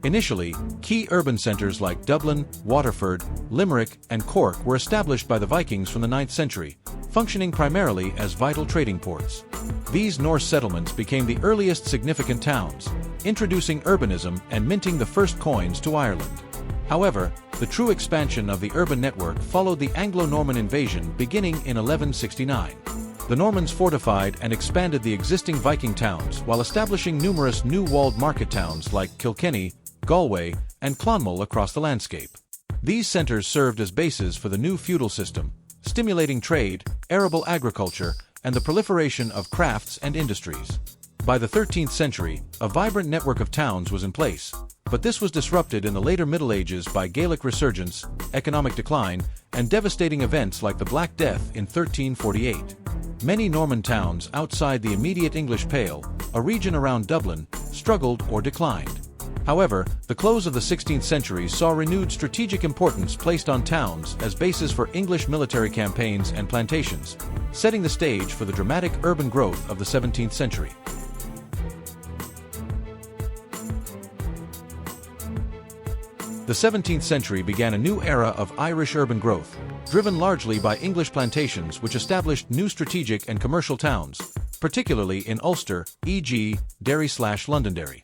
Initially, key urban centers like Dublin, Waterford, Limerick, and Cork were established by the Vikings from the 9th century, functioning primarily as vital trading ports. These Norse settlements became the earliest significant towns, introducing urbanism and minting the first coins to Ireland. However, the true expansion of the urban network followed the Anglo-Norman invasion beginning in 1169. The Normans fortified and expanded the existing Viking towns while establishing numerous new walled market towns like Kilkenny, Galway, and Clonmel across the landscape. These centers served as bases for the new feudal system, stimulating trade, arable agriculture, and the proliferation of crafts and industries. By the 13th century, a vibrant network of towns was in place, but this was disrupted in the later Middle Ages by Gaelic resurgence, economic decline, and devastating events like the Black Death in 1348. Many Norman towns outside the immediate English Pale, a region around Dublin, struggled or declined. However, the close of the 16th century saw renewed strategic importance placed on towns as bases for English military campaigns and plantations, setting the stage for the dramatic urban growth of the 17th century. The 17th century began a new era of Irish urban growth, driven largely by English plantations which established new strategic and commercial towns, particularly in Ulster, e.g., Derry/Londonderry.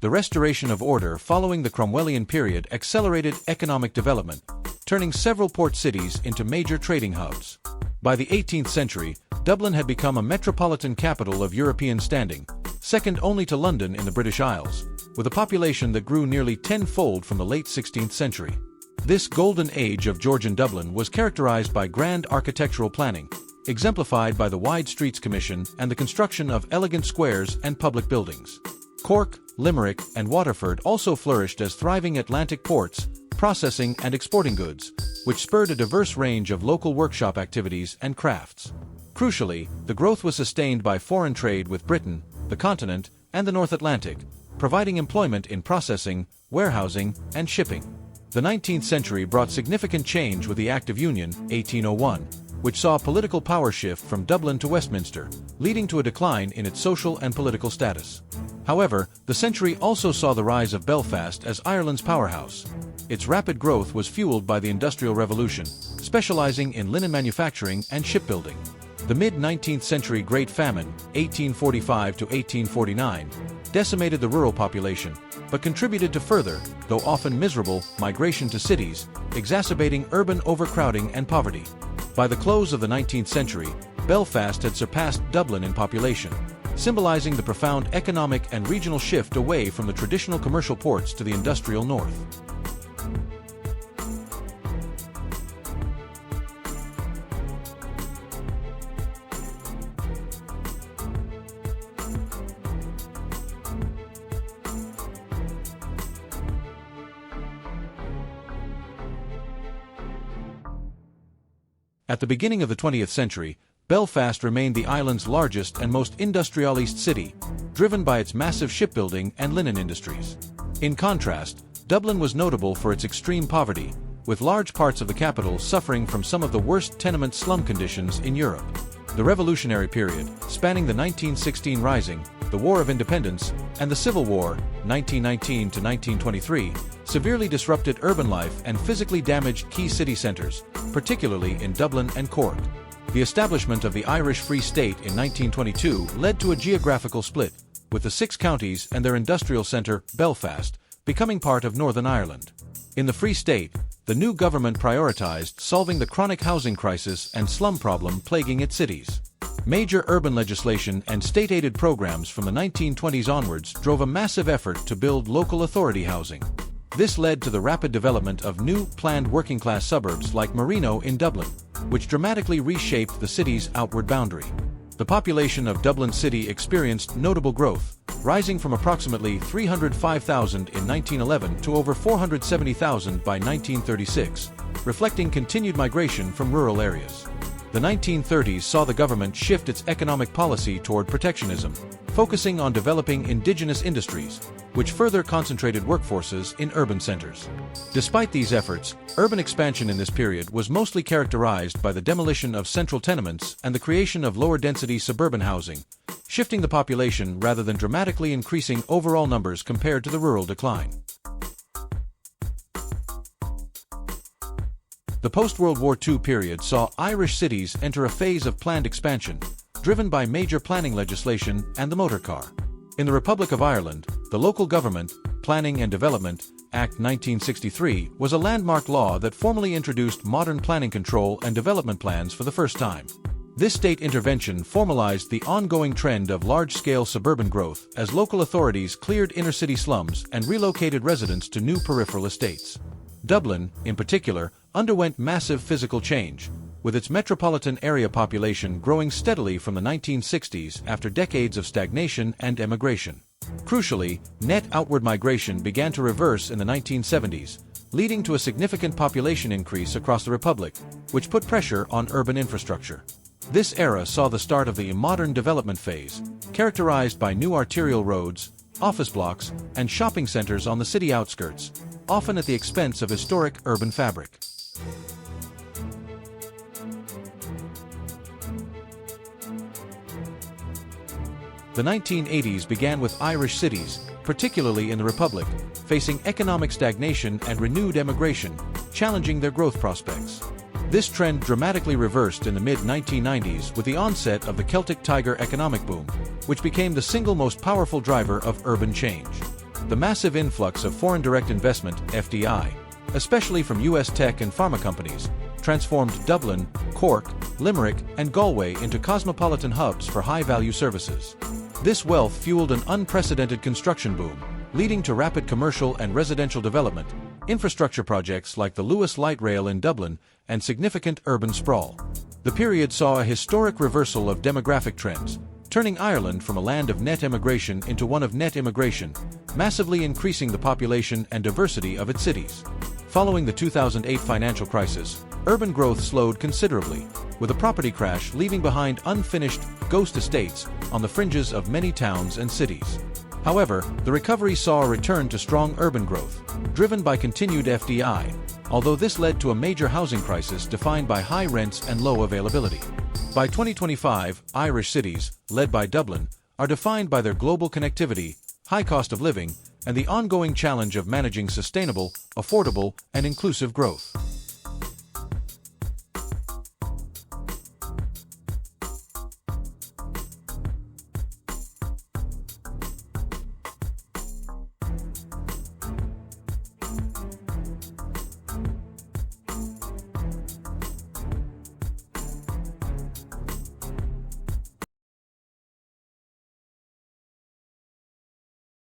The restoration of order following the Cromwellian period accelerated economic development, turning several port cities into major trading hubs. By the 18th century, Dublin had become a metropolitan capital of European standing, second only to London in the British Isles, with a population that grew nearly tenfold from the late 16th century. This golden age of Georgian Dublin was characterized by grand architectural planning, exemplified by the Wide Streets Commission and the construction of elegant squares and public buildings. Cork, Limerick, and Waterford also flourished as thriving Atlantic ports, processing and exporting goods, which spurred a diverse range of local workshop activities and crafts. Crucially, the growth was sustained by foreign trade with Britain, the continent, and the North Atlantic, providing employment in processing, warehousing, and shipping. The 19th century brought significant change with the Act of Union, 1801, which saw political power shift from Dublin to Westminster, leading to a decline in its social and political status. However, the century also saw the rise of Belfast as Ireland's powerhouse. Its rapid growth was fueled by the Industrial Revolution, specializing in linen manufacturing and shipbuilding. The mid-19th century Great Famine, 1845 to 1849, decimated the rural population, but contributed to further, though often miserable, migration to cities, exacerbating urban overcrowding and poverty. By the close of the 19th century, Belfast had surpassed Dublin in population, symbolizing the profound economic and regional shift away from the traditional commercial ports to the industrial north. At the beginning of the 20th century, Belfast remained the island's largest and most industrialist city, driven by its massive shipbuilding and linen industries. In contrast, Dublin was notable for its extreme poverty, with large parts of the capital suffering from some of the worst tenement slum conditions in Europe. The Revolutionary period, spanning the 1916 Rising, the War of Independence, and the Civil War, 1919 to 1923, severely disrupted urban life and physically damaged key city centers, particularly in Dublin and Cork. The establishment of the Irish Free State in 1922 led to a geographical split, with the 6 counties and their industrial centre, Belfast, becoming part of Northern Ireland. In the Free State, the new government prioritized solving the chronic housing crisis and slum problem plaguing its cities. Major urban legislation and state-aided programs from the 1920s onwards drove a massive effort to build local authority housing. This led to the rapid development of new, planned working-class suburbs like Marino in Dublin, which dramatically reshaped the city's outward boundary. The population of Dublin City experienced notable growth, rising from approximately 305,000 in 1911 to over 470,000 by 1936, reflecting continued migration from rural areas. The 1930s saw the government shift its economic policy toward protectionism, focusing on developing indigenous industries, which further concentrated workforces in urban centers. Despite these efforts, urban expansion in this period was mostly characterized by the demolition of central tenements and the creation of lower-density suburban housing, shifting the population rather than dramatically increasing overall numbers compared to the rural decline. The post-World War II period saw Irish cities enter a phase of planned expansion, driven by major planning legislation and the motor car. In the Republic of Ireland, the Local Government, Planning and Development Act 1963 was a landmark law that formally introduced modern planning control and development plans for the first time. This state intervention formalized the ongoing trend of large-scale suburban growth as local authorities cleared inner-city slums and relocated residents to new peripheral estates. Dublin, in particular, underwent massive physical change, with its metropolitan area population growing steadily from the 1960s after decades of stagnation and emigration. Crucially, net outward migration began to reverse in the 1970s, leading to a significant population increase across the Republic, which put pressure on urban infrastructure. This era saw the start of the modern development phase, characterized by new arterial roads, office blocks, and shopping centers on the city outskirts, often at the expense of historic urban fabric. The 1980s began with Irish cities, particularly in the Republic, facing economic stagnation and renewed emigration, challenging their growth prospects. This trend dramatically reversed in the mid-1990s with the onset of the Celtic Tiger economic boom, which became the single most powerful driver of urban change. The massive influx of foreign direct investment, FDI, especially from U.S. tech and pharma companies, transformed Dublin, Cork, Limerick, and Galway into cosmopolitan hubs for high-value services. This wealth fueled an unprecedented construction boom, leading to rapid commercial and residential development, infrastructure projects like the Lewis Light Rail in Dublin, and significant urban sprawl. The period saw a historic reversal of demographic trends, turning Ireland from a land of net emigration into one of net immigration, massively increasing the population and diversity of its cities. Following the 2008 financial crisis, urban growth slowed considerably, with a property crash leaving behind unfinished, ghost estates on the fringes of many towns and cities. However, the recovery saw a return to strong urban growth, driven by continued FDI, although this led to a major housing crisis defined by high rents and low availability. By 2025, Irish cities, led by Dublin, are defined by their global connectivity, high cost of living, and the ongoing challenge of managing sustainable, affordable, and inclusive growth.